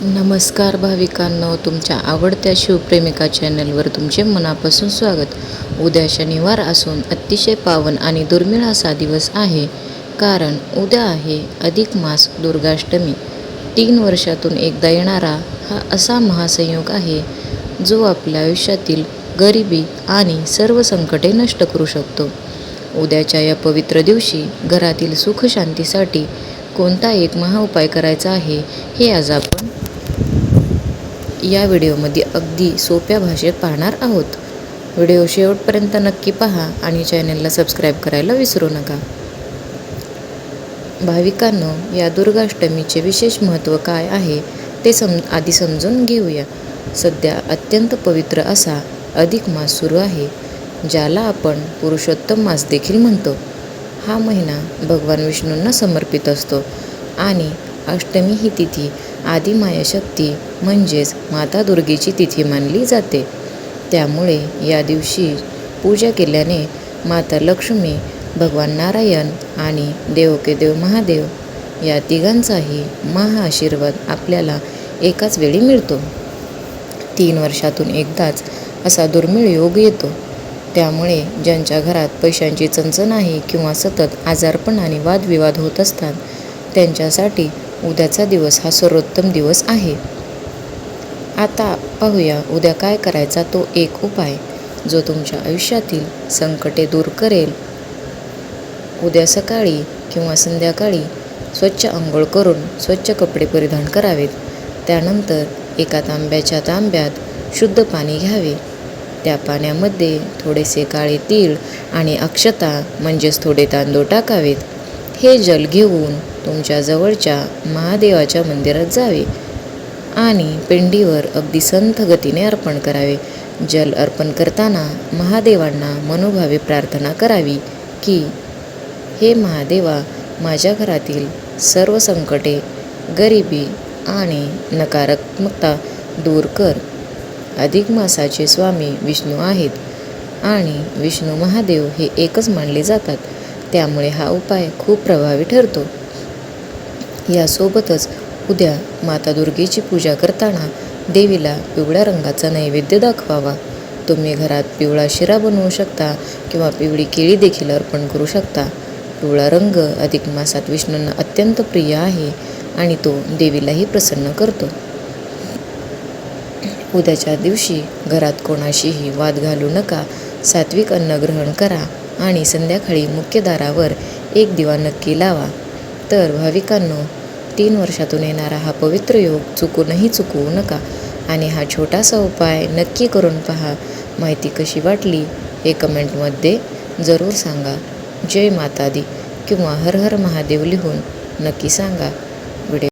नमस्कार भाविकांनो, तुमच्या आवडत्या शिवप्रेमिका चॅनलवर तुमचे मनापासून स्वागत. उद्या शनिवार असून अतिशय पावन आणि दुर्मिळ असा दिवस आहे, कारण उद्या आहे अधिक मास दुर्गाष्टमी. 3 वर्षातून एकदा येणारा हा असा महासंयोग आहे, जो आपल्या आयुष्यातील गरिबी आणि सर्व संकटे नष्ट करू शकतो. उद्याच्या या पवित्र दिवशी घरातील सुखशांतीसाठी कोणता एक महाउपाय करायचा आहे, हे आज आपण या व्हिडिओमध्ये अगदी सोप्या भाषेत पाहणार आहोत. व्हिडिओ शेवटपर्यंत नक्की पहा आणि चॅनलला सबस्क्राईब करायला विसरू नका. भाविकांनो, या दुर्गाष्टमीचे विशेष महत्त्व काय आहे ते आधी समजून घेऊया. सध्या अत्यंत पवित्र असा अधिक मास सुरू आहे, ज्याला आपण पुरुषोत्तम मास देखील म्हणतो. हा महिना भगवान विष्णूंना समर्पित असतो आणि अष्टमी ही तिथी आदिमायाशक्ती म्हणजेच माता दुर्गेची तिथी मानली जाते. त्यामुळे या दिवशी पूजा केल्याने माता लक्ष्मी, भगवान नारायण आणि देवोके देव महादेव या तिघांचाही महाआशीर्वाद आपल्याला एकाच वेळी मिळतो. 3 वर्षातून एकदाच असा दुर्मिळ योग येतो. त्यामुळे ज्यांच्या घरात पैशांची चणचण आहे किंवा सतत आजारपण आणि वादविवाद होत असतात, त्यांच्यासाठी उद्याचा दिवस हा सर्वोत्तम दिवस आहे. आता पाहूया उद्या काय करायचा तो एक उपाय, जो तुमच्या आयुष्यातील संकटे दूर करेल. उद्या सकाळी किंवा संध्याकाळी स्वच्छ अंघोळ करून स्वच्छ कपडे परिधान करावेत. त्यानंतर एका तांब्याच्या तांब्यात शुद्ध पाणी घ्यावे. त्या पाण्यामध्ये थोडेसे काळे तीळ आणि अक्षता म्हणजेच थोडे तांदूळ टाकावेत. हे जल घेऊन तुमच्या जवळच्या महादेवाच्या मंदिरात जावे आणि पिंडीवर अगदी संथ गतीने अर्पण करावे. जल अर्पण करताना महादेवांना मनोभावे प्रार्थना करावी की, हे महादेवा, माझ्या घरातील सर्व संकटे, गरिबी आणि नकारात्मकता दूर कर. अधिक मासाचे स्वामी विष्णू आहेत आणि विष्णू महादेव हे एकच मानले जातात. त्यामुळे हा उपाय खूप प्रभावी ठरतो. यासोबतच उद्या माता दुर्गेची पूजा करताना देवीला पिवळ्या रंगाचा नैवेद्य दाखवावा. तुम्ही घरात पिवळा शिरा बनवू शकता किंवा पिवळी केळी देखील अर्पण करू शकता. पिवळा रंग अधिक मासात विष्णूंना अत्यंत प्रिय आहे आणि तो देवीलाही प्रसन्न करतो. उद्याच्या दिवशी घरात कोणाशीही वाद घालू नका. सात्विक अन्न ग्रहण करा आणि संध्याकाळी मुख्य दारावर एक दिवा नक्की लावा. तर भाविकांनो, 3 वर्षातून येणारा हा पवित्र योग चुकवू नका आणि हा छोटासा उपाय नक्की करून पहा. माहिती कशी वाटली हे कमेंटमध्ये जरूर सांगा. जय माता दी किंवा हर हर महादेव लिहून नक्की सांगा.